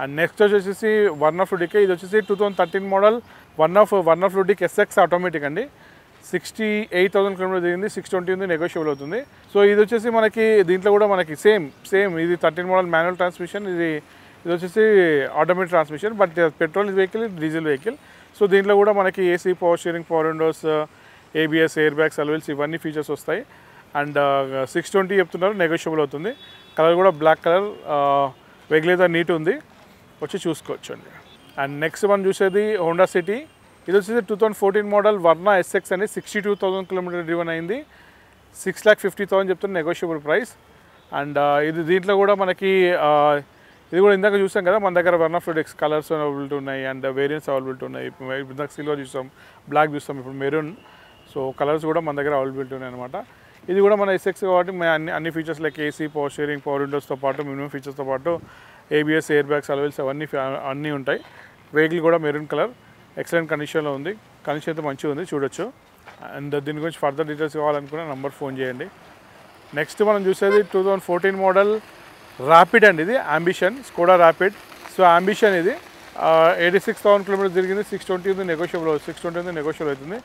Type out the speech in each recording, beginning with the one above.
And next వచ్చేసి Verna fluidic, ఇది వచ్చేసి 2013 model Verna fluidic SX automatic అండి. 68,000 కిలోమీటర్ తిరిగింది, 620 ఉంది, నెగోషియబుల్ అవుతుంది. సో ఇది వచ్చేసి మనకి దీంట్లో కూడా మనకి సేమ్ ఇది 13 మోడల్ మాన్యువల్ ట్రాన్స్మిషన్, ఇది వచ్చేసి automatic transmission, but petrol vehicle, diesel vehicle. So దీంట్లో కూడా మనకి AC, power steering, power Windows, ABS, air bags, alloy wheels ఇవన్నీ ఫీచర్స్ వస్తాయి. అండ్ 620 చెప్తున్నారు, నెగోషియబుల్ అవుతుంది. కలర్ కూడా బ్లాక్ కలర్, వెహికల్ అయితే నీట్ ఉంది, వచ్చి చూసుకోవచ్చు అండి. అండ్ నెక్స్ట్ మనం చూసేది హోండా సిటీ. ఇది వచ్చేసి 2014 మోడల్ వర్నా ఎస్ఎక్స్ అని 62,000 కిలోమీటర్ డ్రివన్ అయింది. 6,50,000 చెప్తున్న నెగోషియబుల్ ప్రైస్. అండ్ ఇది దీంట్లో కూడా మనకి ఇది కూడా ఇందాక చూసాం కదా, మన దగ్గర వర్నా ఫ్లూడిక్స్ కలర్స్ అవైలబిలిటీ ఉన్నాయి అండ్ వేరియంట్స్ అవైలబిలిటీ ఉన్నాయి. ఇందాక సిల్వర్ చూస్తాం, బ్లాక్ చూస్తాం, ఇప్పుడు మెరూన్. సో కలర్స్ కూడా మన దగ్గర అవైలబిలిటీ ఉన్నాయి అనమాట. ఇది కూడా మన ఎస్ఎక్స్ కాబట్టి అన్ని features like AC, power steering, power విండోస్తో పాటు మినిమం ఫీచర్స్తో పాటు ఏబిఎస్, ఎయిర్ బ్యాగ్స్, అలవెల్స్ అన్నీ ఉంటాయి. వెహికల్ కూడా మెరూన్ కలర్, ఎక్సలెంట్ కండిషన్లో ఉంది. కండిషన్ అయితే మంచిగా ఉంది, చూడొచ్చు. అండ్ దీని గురించి ఫర్దర్ డీటెయిల్స్ కావాలనుకున్న నంబర్ ఫోన్ చేయండి. నెక్స్ట్ మనం చూసేది 2014 మోడల్ ర్యాపిడ్ అండి. ఇది ambition, Skoda rapid. So ambition ఇది 86,000 కిలోమీటర్ తిరిగింది, 620 ఉంది, నెగోషియబుల్ అవుతుంది.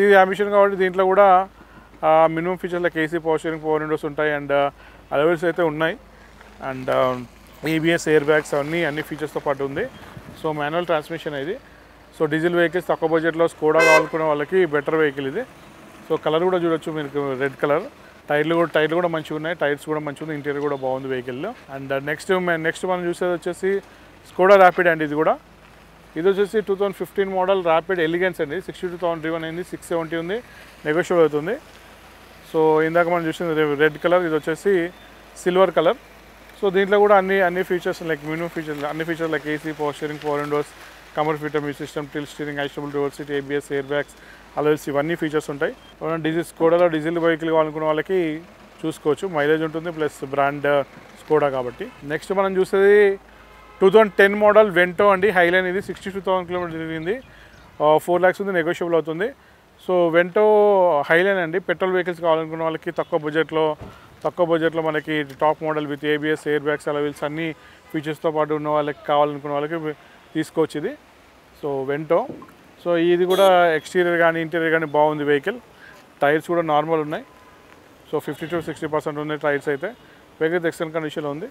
ఇది అంబిషన్ కాబట్టి దీంట్లో కూడా minimum features like AC, power steering, power Windows ఉంటాయి అండ్ అలవెల్స్ అయితే ఉన్నాయి. అండ్ ఏబిఎస్, ఎయిర్ బ్యాగ్స్ అన్ని ఫీచర్స్తో పాటు ఉంది. సో మాన్యువల్ ట్రాన్స్మిషన్ ఇది. సో డీజిల్ వెహికల్స్ తక్కువ బడ్జెట్లో స్కోడా కావాలనుకునే వాళ్ళకి బెటర్ వెహికల్ ఇది. సో కలర్ కూడా చూడొచ్చు మీకు, రెడ్ కలర్. టైర్లు కూడా మంచిగా ఉన్నాయి, టైర్స్ కూడా మంచిగా ఉంది, ఇంటీరియర్ కూడా బాగుంది వెహికల్లో. అండ్ నెక్స్ట్ మనం చూసేది వచ్చేసి స్కోడా ర్యాపిడ్ అండి. ఇది వచ్చేసి 2015 మోడల్ ర్యాపిడ్ ఎలిగెన్స్ అండి. 62,000 డ్రివన్ అయింది, 670 ఉంది, నెగోషియబుల్ అవుతుంది. సో ఇందాక మనం చూసింది రెడ్ కలర్, ఇది వచ్చేసి సిల్వర్ కలర్. సో దీంట్లో కూడా అన్ని ఫీచర్స్ లైక్ మినిమం ఫీచర్స్, అన్ని features like AC, power steering, power windows, comfort fitter, music system, tilt steering, adjustable reverse seat, ABS, air bags, alloy wheels ఇవన్నీ ఫీచర్స్ ఉంటాయి. స్కోడాలో డీజిల్ వెహికల్ కావాలనుకున్న వాళ్ళకి చూసుకోవచ్చు, మైలేజ్ ఉంటుంది ప్లస్ బ్రాండ్ స్కోడా కాబట్టి. Next మనం చూసేది 2010 మోడల్ వెంటో అండి, హైలైన్. ఇది 62,000 కిలోమీటర్ తిరిగింది, 4 lakhs ఉంది, నెగోషియబుల్ అవుతుంది. సో వెంటో హైలైన్ అండి. పెట్రోల్ వెహికల్స్ కావాలనుకున్న వాళ్ళకి తక్కువ బడ్జెట్లో మనకి top model with ABS, air bags, అలవెల్స్ అన్ని ఫీచర్స్తో పాటు ఉన్న వాళ్ళకి కావాలనుకున్న వాళ్ళకి తీసుకోవచ్చు ఇది. So Vento. సో ఇది కూడా ఎక్స్టీరియర్ కానీ ఇంటీరియర్ కానీ బాగుంది వెహికల్. టైర్స్ కూడా నార్మల్ ఉన్నాయి. సో 50 to 60% ఉన్నాయి టైర్స్ అయితే. వెహికల్ ఎక్సలెంట్ కండిషన్లో ఉంది.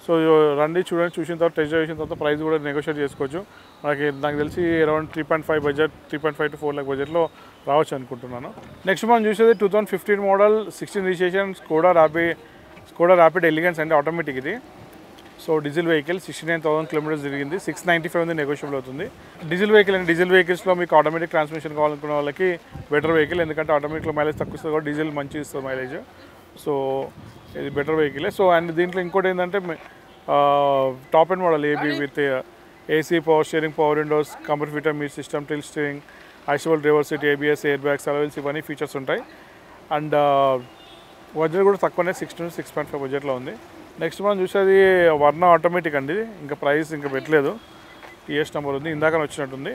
సో రండి, చూసిన తర్వాత టెస్ట్ డ్రైవ్ చేసిన తర్వాత ప్రైస్ కూడా నెగోషియేట్ చేసుకోవచ్చు. నాకు తెలిసి అరౌండ్ 3.5 బడ్జెట్, 3.5 to 4 lakh బడ్జెట్లో రావచ్చు అనుకుంటున్నాను. నెక్స్ట్ మనం చూసేది 2015 model 16 registration Skoda rapid elegance అండి, ఆటోమేటిక్ ఇది. సో డీజిల్ వెహికల్ 69,000 కిలోమీటర్స్ తిరిగింది, 695 ఉంది, నెగోషియబుల్ అవుతుంది. డీజిల్ వెహికల్స్లో మీకు ఆటోమేటిక్ ట్రాన్స్మిషన్ కావాలనుకున్న వాళ్ళకి బెటర్ వెహికల్, ఎందుకంటే ఆటోమేటిక్లో మైలేజ్ తక్కువ ఇస్తుంది కాబట్టి డీజిల్ మంచి ఇస్తుంది మైలేజ్. సో ఇది బెటర్ వెహికలే. సో అండ్ దీంట్లో ఇంకోటి ఏంటంటే టాప్ అండ్ మోడల్ ఏబీ with AC, power steering, power windows, comfort fitter, music system, tilt steering, adjustable reverse seat, ABS, air bags, alloy wheels ఇవన్నీ ఫీచర్స్ ఉంటాయి. అండ్ బడ్జెట్ కూడా తక్కువనే, 6 to 6.5 బడ్జెట్లో ఉంది. నెక్స్ట్ మనం చూసేది వర్నా ఆటోమేటిక్ అండి. ఇంకా ప్రైస్ ఇంకా పెట్టలేదు, టీఎస్ నెంబర్ ఉంది, ఇందాక వచ్చినట్టుంది.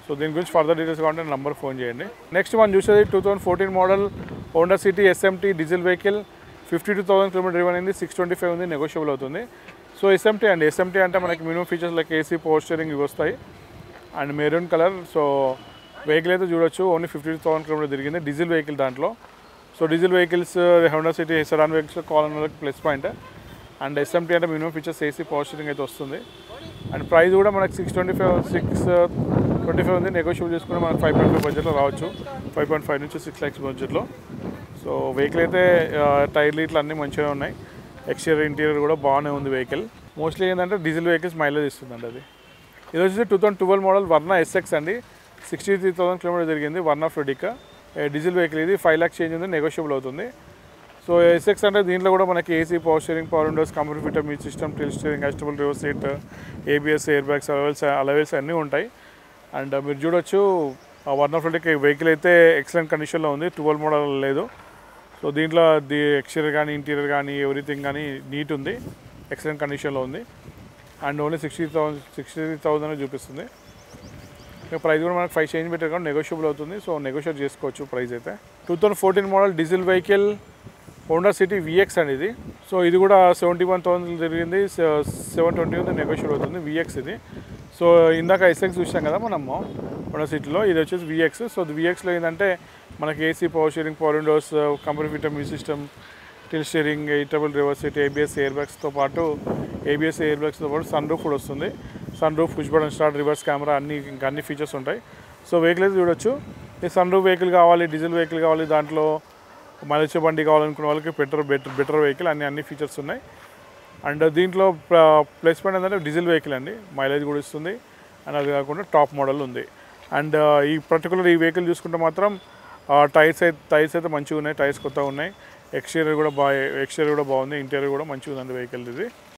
సో దీని గురించి ఫర్దర్ డీటెయిల్స్ కావాలంటే నెంబర్ ఫోన్ చేయండి. నెక్స్ట్ మనం చూసేది 2014 model Honda City SMT diesel vehicle, 52,000 kilometer driven అయింది, 625 ఉంది, నెగోషియబుల్ అవుతుంది. సో ఎస్ఎంటీ అంటే మనకి minimum features like AC, power steering ఇవి వస్తాయి and maroon colour. So vehicle అయితే చూడొచ్చు, ఓన్లీ 52,000 కిలోమీటర్ తిరిగింది, డీజిల్ వెహికల్ దాంట్లో. So diesel vehicles Honda City sedan vehicles కావాలన్న ప్లస్ పాయింట్. అండ్ ఎస్ఎంటీ అంటే minimum features AC, power steering అయితే వస్తుంది. అండ్ ప్రైస్ కూడా మనకి 625 ఉంది, నెగోషియబుల్ చేసుకుని మనకి 5.5 బడ్జెట్లో రావచ్చు, 5.5 నుంచి 6 lakhs బడ్జెట్లో. సో వెహికల్ అయితే టైర్లు ఇట్లా అన్నీ మంచిగా ఉన్నాయి, ఎక్స్టీరియర్ ఇంటీరియర్ కూడా బాగానే ఉంది వెహికల్. మోస్ట్లీ ఏంటంటే డీజిల్ వెహికల్స్ మైలేజ్ ఇస్తుందండి అది. ఇది వచ్చేసి 2012 మోడల్ వర్నా ఎస్ఎక్స్ అండి, 63,000 కిలోమీటర్ తిరిగింది, వర్నా ఫ్లూడిక్ డీజిల్ వెహికల్. ఇది 5 lakhs చేంజ్ ఉంది, నెగోషియబుల్ అవుతుంది. సో ఎస్ఎక్స్ అంటే దీంట్లో కూడా మనకి AC, power steering, power windows, comfort fitter, music system, tilt steering, adjustable reverse seat, ABS, air bags, alloy wheels అన్నీ ఉంటాయి. అండ్ మీరు చూడొచ్చు వర్నా ఫ్లూడిక్ వెహికల్ అయితే ఎక్సలెంట్ కండిషన్లో ఉంది, 12 మోడల్ లేదు. సో దీంట్లో ఎక్స్టీరియర్ కానీ ఇంటీరియర్ కానీ ఎవ్రీథింగ్ కానీ నీట్ ఉంది, ఎక్సలెంట్ కండిషన్లో ఉంది. అండ్ ఓన్లీ 60,000 చూపిస్తుంది. ప్రైస్ కూడా మనకు 5 చేంజ్ పెట్టారు కానీ నెగోషియబుల్ అవుతుంది. సో నెగోషియేట్ చేసుకోవచ్చు ప్రైస్ అయితే. 2014 model diesel vehicle Honda city vx అండి ఇది. సో ఇది కూడా 71,000 తిరిగింది, 720 ఉంది, నెగోషియబుల్ అవుతుంది. విఎక్స్ ఇది. సో ఇందాక ఎస్ఎక్స్ చూసాం కదా మనము హోండా సిటీలో, ఇది వచ్చేసి విఎక్స్. సో విఎక్స్లో ఏంటంటే మనకి AC, power steering, power windows, company fitter music system, tilt steering, ఎయిటబుల్ రివర్స్ సీట్, ఏబిఎస్ ఎయిర్ బ్యాగ్స్తో పాటు సన్ రూఫ్ కూడా వస్తుంది. Sun roof, push button start, reverse camera, ఇంకా అన్ని ఫీచర్స్ ఉంటాయి. సో వెహికల్ అయితే చూడొచ్చు. ఈ సన్ రూఫ్ వెహికల్ కావాలి, డీజిల్ వెహికల్ కావాలి, దాంట్లో మైలేజ్ బండి కావాలనుకున్న వాళ్ళకి బెటర్ వెహికల్, అన్ని ఫీచర్స్ ఉన్నాయి. అండ్ దీంట్లో ప్లస్ పాయింట్ ఏంటంటే డీజిల్ వెహికల్ అండి, మైలేజ్ కూడా ఇస్తుంది. అండ్ అది కాకుండా టాప్ మోడల్ ఉంది. అండ్ ఈ వెహికల్ చూసుకుంటే మాత్రం టైర్స్ అయితే మంచిగా ఉన్నాయి, టైర్స్ కొత్తగా ఉన్నాయి. ఎక్స్టీరియర్ కూడా బాగుంది, ఇంటీరియర్ కూడా మంచిగా ఉందండి వెహికల్ ఇది.